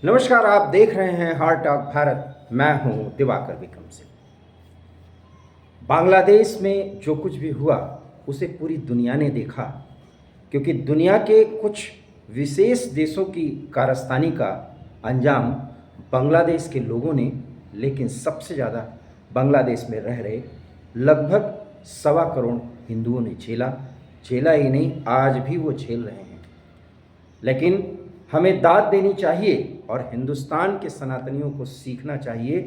नमस्कार, आप देख रहे हैं हार्ट टॉक भारत। मैं हूं दिवाकर विक्रम सिंह। बांग्लादेश में जो कुछ भी हुआ उसे पूरी दुनिया ने देखा, क्योंकि दुनिया के कुछ विशेष देशों की कारस्तानी का अंजाम बांग्लादेश के लोगों ने, लेकिन सबसे ज़्यादा बांग्लादेश में रह रहे लगभग 1.25 करोड़ हिंदुओं ने झेला ही नहीं, आज भी वो झेल रहे हैं। लेकिन हमें दाद देनी चाहिए और हिंदुस्तान के सनातनियों को सीखना चाहिए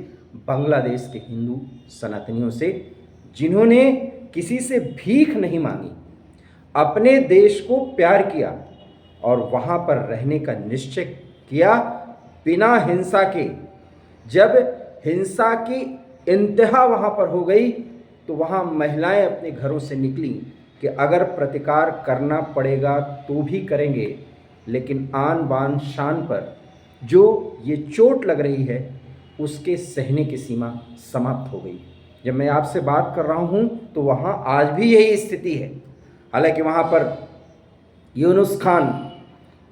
बांग्लादेश के हिंदू सनातनियों से, जिन्होंने किसी से भीख नहीं मांगी, अपने देश को प्यार किया और वहाँ पर रहने का निश्चय किया बिना हिंसा के। जब हिंसा की इंतहा वहाँ पर हो गई तो वहाँ महिलाएं अपने घरों से निकली कि अगर प्रतिकार करना पड़ेगा तो भी करेंगे, लेकिन आन बान शान पर जो ये चोट लग रही है उसके सहने की सीमा समाप्त हो गई। जब मैं आपसे बात कर रहा हूँ तो वहाँ आज भी यही स्थिति है। हालांकि वहाँ पर यूनुस खान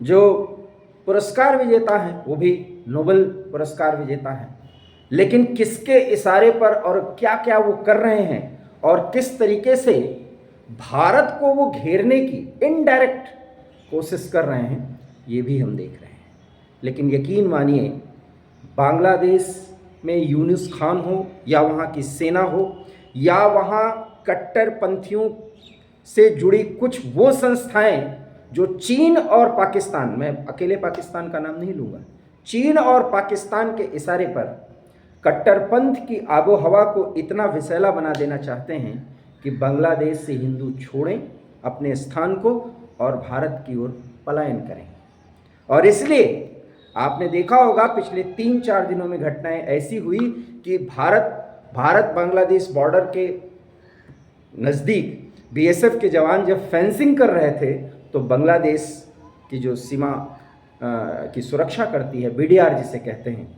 जो पुरस्कार विजेता हैं, वो भी नोबेल पुरस्कार विजेता हैं, लेकिन किसके इशारे पर और क्या क्या वो कर रहे हैं और किस तरीके से भारत को वो घेरने की इनडायरेक्ट कोशिश कर रहे हैं, ये भी हम देख रहे हैं। लेकिन यकीन मानिए, बांग्लादेश में यूनुस खान हो या वहाँ की सेना हो या वहाँ कट्टरपंथियों से जुड़ी कुछ वो संस्थाएं जो चीन और पाकिस्तान, मैं अकेले पाकिस्तान का नाम नहीं लूँगा, चीन और पाकिस्तान के इशारे पर कट्टरपंथ की आबो हवा को इतना विषैला बना देना चाहते हैं कि बांग्लादेश से हिंदू छोड़ें अपने स्थान को और भारत की ओर पलायन करें। और इसलिए आपने देखा होगा पिछले 3-4 दिनों में घटनाएं ऐसी हुई कि भारत बांग्लादेश बॉर्डर के नज़दीक बीएसएफ के जवान जब फेंसिंग कर रहे थे तो बांग्लादेश की जो सीमा की सुरक्षा करती है, बीडीआर जिसे कहते हैं,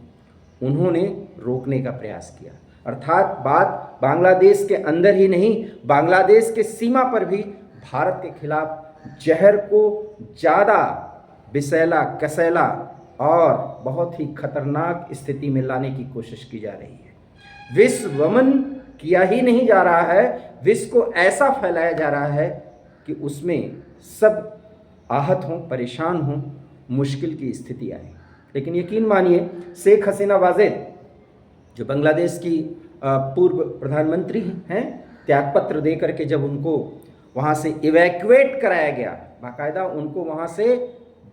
उन्होंने रोकने का प्रयास किया। अर्थात बात बांग्लादेश के अंदर ही नहीं, बांग्लादेश के सीमा पर भी भारत के खिलाफ जहर को ज़्यादा विषैला, कसैला और बहुत ही खतरनाक स्थिति में लाने की कोशिश की जा रही है। विष वमन किया ही नहीं जा रहा है, विष को ऐसा फैलाया जा रहा है कि उसमें सब आहत हों, परेशान हों, मुश्किल की स्थिति आए। लेकिन यकीन मानिए, शेख हसीना वाजेद जो बांग्लादेश की पूर्व प्रधानमंत्री हैं, त्यागपत्र दे करके जब उनको वहाँ से इवैक्यूएट कराया गया, बाकायदा उनको वहाँ से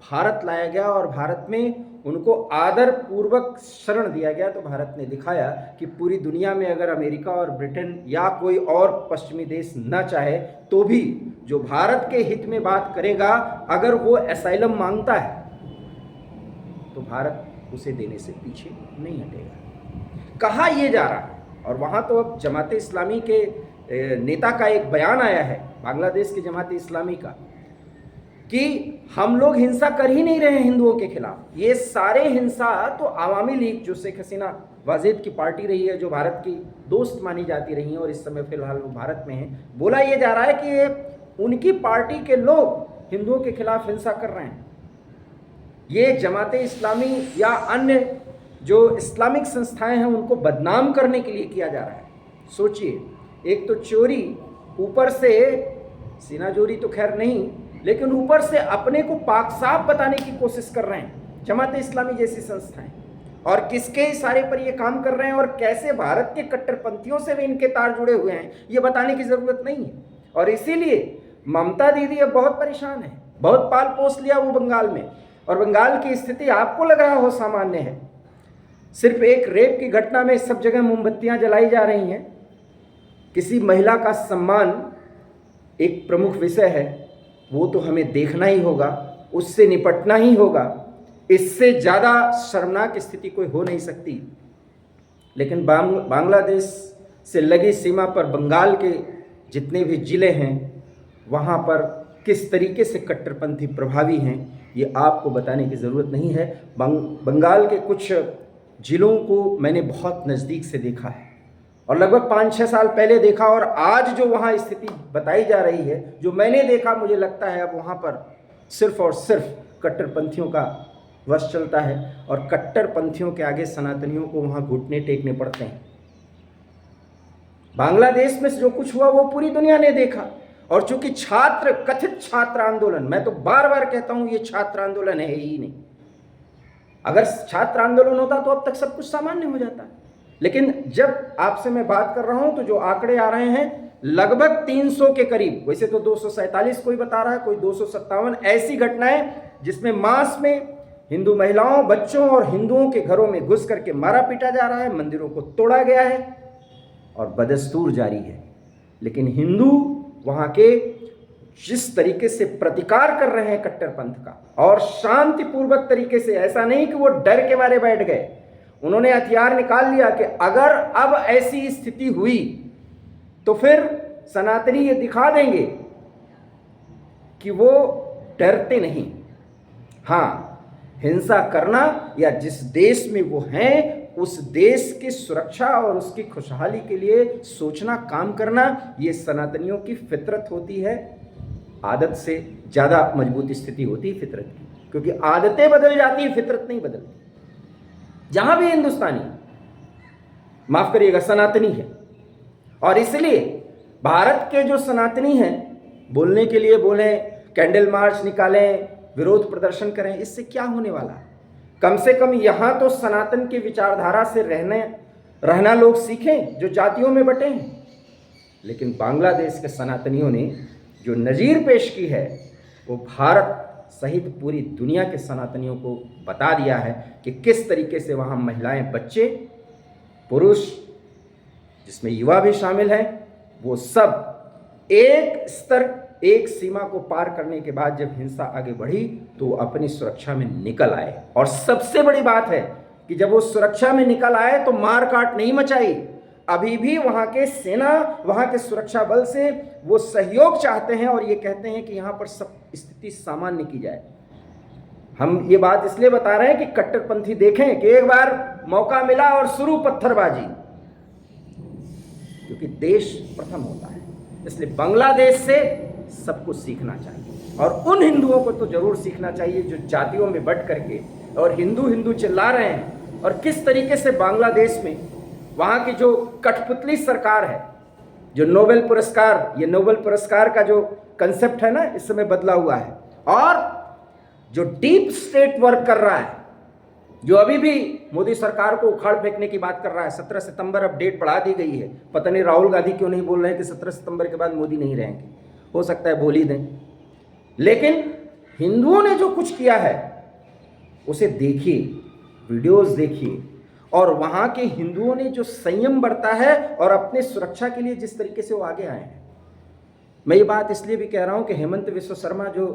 भारत लाया गया और भारत में उनको आदर पूर्वक शरण दिया गया, तो भारत ने दिखाया कि पूरी दुनिया में अगर अमेरिका और ब्रिटेन या कोई और पश्चिमी देश न चाहे तो भी जो भारत के हित में बात करेगा, अगर वो असाइलम मांगता है तो भारत उसे देने से पीछे नहीं हटेगा। कहा यह जा रहा है, और वहाँ तो अब जमात इस्लामी के नेता का एक बयान आया है, बांग्लादेश के जमात इस्लामी का, कि हम लोग हिंसा कर ही नहीं रहे हैं हिंदुओं के खिलाफ। ये सारे हिंसा तो आवामी लीग, जो शेख हसीना वाजेद की पार्टी रही है, जो भारत की दोस्त मानी जाती रही है और इस समय फिलहाल वो भारत में है, बोला ये जा रहा है कि ये उनकी पार्टी के लोग हिंदुओं के खिलाफ हिंसा कर रहे हैं। ये जमात इस्लामी या अन्य जो इस्लामिक संस्थाएं हैं उनको बदनाम करने के लिए किया जा रहा है। सोचिए, एक तो चोरी, ऊपर से सीना चोरी तो खैर नहीं, लेकिन ऊपर से अपने को पाक साफ बताने की कोशिश कर रहे हैं जमात इस्लामी जैसी संस्थाएं। और किसके इशारे पर ये काम कर रहे हैं और कैसे भारत के कट्टरपंथियों से भी इनके तार जुड़े हुए हैं, ये बताने की ज़रूरत नहीं है। और इसीलिए ममता दीदी अब बहुत परेशान है, बहुत पाल पोस लिया वो बंगाल में, और बंगाल की स्थिति आपको लग रहा हो सामान्य है। सिर्फ एक रेप की घटना में सब जगह मोमबत्तियां जलाई जा रही हैं। किसी महिला का सम्मान एक प्रमुख विषय है, वो तो हमें देखना ही होगा, उससे निपटना ही होगा। इससे ज़्यादा शर्मनाक स्थिति कोई हो नहीं सकती। लेकिन बांग्लादेश से लगी सीमा पर बंगाल के जितने भी ज़िले हैं, वहाँ पर किस तरीके से कट्टरपंथी प्रभावी हैं, ये आपको बताने की ज़रूरत नहीं है। बंगाल के कुछ ज़िलों को मैंने बहुत नज़दीक से देखा है और लगभग 5-6 साल पहले देखा, और आज जो वहाँ स्थिति बताई जा रही है, जो मैंने देखा, मुझे लगता है अब वहाँ पर सिर्फ और सिर्फ कट्टरपंथियों का वश चलता है और कट्टरपंथियों के आगे सनातनियों को वहाँ घुटने टेकने पड़ते हैं। बांग्लादेश में जो कुछ हुआ वो पूरी दुनिया ने देखा, और चूंकि कथित छात्र आंदोलन, मैं तो बार बार कहता हूं ये छात्र आंदोलन है ही नहीं। अगर छात्र आंदोलन होता तो अब तक सब कुछ सामान्य हो जाता। लेकिन जब आपसे मैं बात कर रहा हूं तो जो आंकड़े आ रहे हैं लगभग 300 के करीब, वैसे तो 247 कोई बता रहा है, कोई 257 ऐसी घटनाएं जिसमें मास में हिंदू महिलाओं, बच्चों और हिंदुओं के घरों में घुस करके मारा पीटा जा रहा है, मंदिरों को तोड़ा गया है और बदस्तूर जारी है। लेकिन हिंदू वहां के जिस तरीके से प्रतिकार कर रहे हैं कट्टरपंथ का, और शांतिपूर्वक तरीके से, ऐसा नहीं कि वो डर के मारे बैठ गए, उन्होंने हथियार निकाल लिया कि अगर अब ऐसी स्थिति हुई तो फिर सनातनी ये दिखा देंगे कि वो डरते नहीं। हाँ, हिंसा करना या जिस देश में वो हैं उस देश की सुरक्षा और उसकी खुशहाली के लिए सोचना, काम करना, ये सनातनियों की फितरत होती है। आदत से ज़्यादा मजबूत स्थिति होती है फितरत की, क्योंकि आदतें बदल जाती हैं, फितरत नहीं बदलती। जहाँ भी हिंदुस्तानी, माफ़ करिएगा, सनातनी है, और इसलिए भारत के जो सनातनी हैं बोलने के लिए बोलें, कैंडल मार्च निकालें, विरोध प्रदर्शन करें, इससे क्या होने वाला है? कम से कम यहाँ तो सनातन की विचारधारा से रहना लोग सीखें जो जातियों में बटे हैं। लेकिन बांग्लादेश के सनातनियों ने जो नज़ीर पेश की है वो भारत सहित पूरी दुनिया के सनातनियों को बता दिया है कि किस तरीके से वहाँ महिलाएं, बच्चे, पुरुष, जिसमें युवा भी शामिल हैं, वो सब एक स्तर, एक सीमा को पार करने के बाद जब हिंसा आगे बढ़ी तो अपनी सुरक्षा में निकल आए। और सबसे बड़ी बात है कि जब वो सुरक्षा में निकल आए तो मार काट नहीं मचाई। अभी भी वहाँ के सेना, वहाँ के सुरक्षा बल से वो सहयोग चाहते हैं और ये कहते हैं कि यहाँ पर सब स्थिति सामान्य की जाए। हम ये बात इसलिए बता रहे हैं कि कट्टरपंथी देखें कि एक बार मौका मिला और शुरू पत्थरबाजी, क्योंकि देश प्रथम होता है। इसलिए बांग्लादेश से सब कुछ सीखना चाहिए, और उन हिंदुओं को तो जरूर सीखना चाहिए जो जातियों में बंट करके और हिंदू हिंदू चिल्ला रहे हैं, और किस तरीके से बांग्लादेश में वहाँ की जो कठपुतली सरकार है, जो नोबेल पुरस्कार, ये नोबेल पुरस्कार का जो कंसेप्ट है ना, इस समय बदला हुआ है, और जो डीप स्टेट वर्क कर रहा है, जो अभी भी मोदी सरकार को उखाड़ फेंकने की बात कर रहा है। 17 सितंबर अब डेट बढ़ा दी गई है। पता नहीं राहुल गांधी क्यों नहीं बोल रहे हैं कि 17 सितंबर के बाद मोदी नहीं रहेंगे, हो सकता है बोल ही दें। लेकिन हिंदुओं ने जो कुछ किया है उसे देखिए, वीडियोस देखिए, और वहाँ के हिंदुओं ने जो संयम बरता है और अपने सुरक्षा के लिए जिस तरीके से वो आगे आए हैं। मैं ये बात इसलिए भी कह रहा हूँ कि हेमंत विश्व शर्मा जो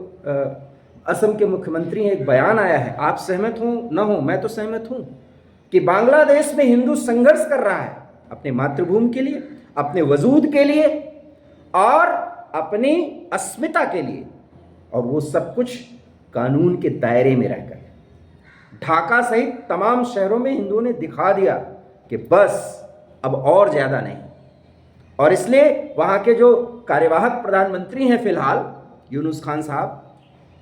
असम के मुख्यमंत्री हैं, एक बयान आया है, आप सहमत हो न हो, मैं तो सहमत हूँ कि बांग्लादेश में हिंदू संघर्ष कर रहा है अपने मातृभूमि के लिए, अपने वजूद के लिए और अपनी अस्मिता के लिए, और वो सब कुछ कानून के दायरे में रहकर। ढाका सहित तमाम शहरों में हिंदुओं ने दिखा दिया कि बस अब और ज़्यादा नहीं, और इसलिए वहाँ के जो कार्यवाहक प्रधानमंत्री हैं फिलहाल, यूनुस खान साहब,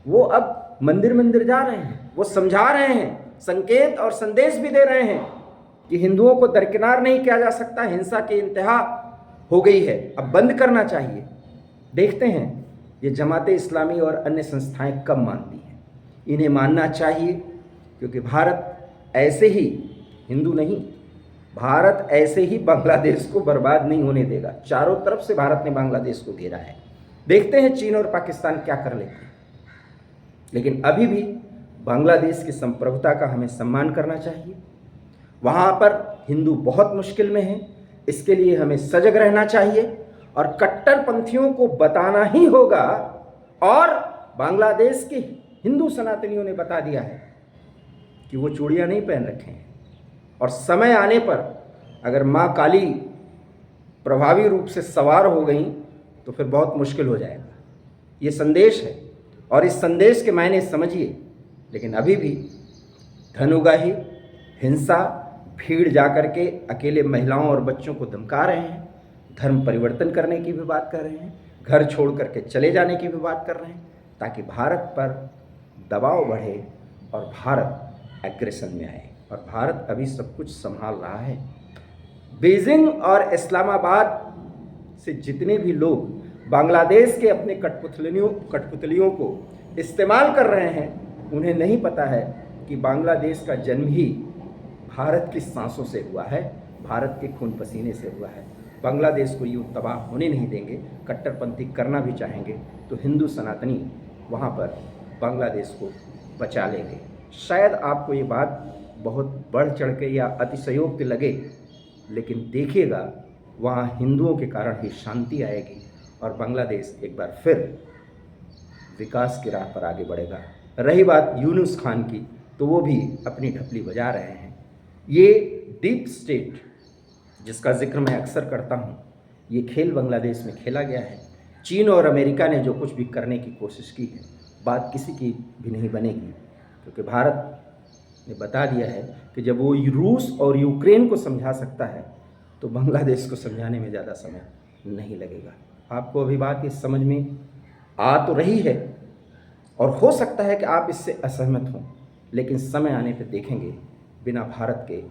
वो अब मंदिर मंदिर जा रहे हैं, वो समझा रहे हैं, संकेत और संदेश भी दे रहे हैं कि हिंदुओं को दरकिनार नहीं किया जा सकता, हिंसा की इंतहा हो गई है, अब बंद करना चाहिए। देखते हैं ये जमाते इस्लामी और अन्य संस्थाएं कब मानती हैं। इन्हें मानना चाहिए, क्योंकि भारत ऐसे ही, हिंदू नहीं, भारत ऐसे ही बांग्लादेश को बर्बाद नहीं होने देगा। चारों तरफ से भारत ने बांग्लादेश को घेरा है। देखते हैं चीन और पाकिस्तान क्या कर लेते हैं। लेकिन अभी भी बांग्लादेश की संप्रभुता का हमें सम्मान करना चाहिए। वहाँ पर हिंदू बहुत मुश्किल में हैं, इसके लिए हमें सजग रहना चाहिए और कट्टरपंथियों को बताना ही होगा। और बांग्लादेश के हिंदू सनातनियों ने बता दिया है कि वो चूड़ियाँ नहीं पहन रखे हैं, और समय आने पर अगर माँ काली प्रभावी रूप से सवार हो गई तो फिर बहुत मुश्किल हो जाएगा। ये संदेश है और इस संदेश के मायने समझिए। लेकिन अभी भी धनुगाही, हिंसा, भीड़ जाकर के अकेले महिलाओं और बच्चों को धमका रहे हैं, धर्म परिवर्तन करने की भी बात कर रहे हैं, घर छोड़ करके चले जाने की भी बात कर रहे हैं, ताकि भारत पर दबाव बढ़े, और भारत एग्रेशन में आए, और भारत अभी सब कुछ संभाल रहा है। बीजिंग और इस्लामाबाद से जितने भी लोग बांग्लादेश के अपने कठपुतलियों को इस्तेमाल कर रहे हैं, उन्हें नहीं पता है कि बांग्लादेश का जन्म ही भारत की सांसों से हुआ है, भारत के खून पसीने से हुआ है। बांग्लादेश को यूँ तबाह होने नहीं देंगे। कट्टरपंथी करना भी चाहेंगे तो हिंदू सनातनी वहाँ पर बांग्लादेश को बचा लेंगे। शायद आपको ये बात बहुत बढ़ चढ़ के या अतिशयोक्ति लगे, लेकिन देखिएगा वहाँ हिंदुओं के कारण ही शांति आएगी और बांग्लादेश एक बार फिर विकास की राह पर आगे बढ़ेगा। रही बात यूनुस खान की, तो वो भी अपनी ढपली बजा रहे हैं। ये डीप स्टेट जिसका जिक्र मैं अक्सर करता हूँ, ये खेल बांग्लादेश में खेला गया है। चीन और अमेरिका ने जो कुछ भी करने की कोशिश की है, बात किसी की भी नहीं बनेगी, क्योंकि भारत ने बता दिया है कि जब वो रूस और यूक्रेन को समझा सकता है तो बांग्लादेश को समझाने में ज़्यादा समय नहीं लगेगा। आपको अभी बात इस समझ में आ तो रही है, और हो सकता है कि आप इससे असहमत हों, लेकिन समय आने पर देखेंगे बिना भारत के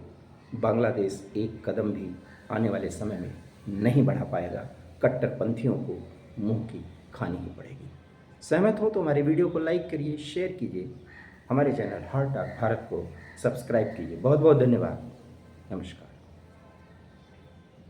बांग्लादेश एक कदम भी आने वाले समय में नहीं बढ़ा पाएगा। कट्टरपंथियों को मुंह की खानी ही पड़ेगी। सहमत हो तो हमारे वीडियो को लाइक करिए, शेयर कीजिए, हमारे चैनल हार्ट टॉक भारत को सब्सक्राइब कीजिए। बहुत बहुत धन्यवाद। नमस्कार।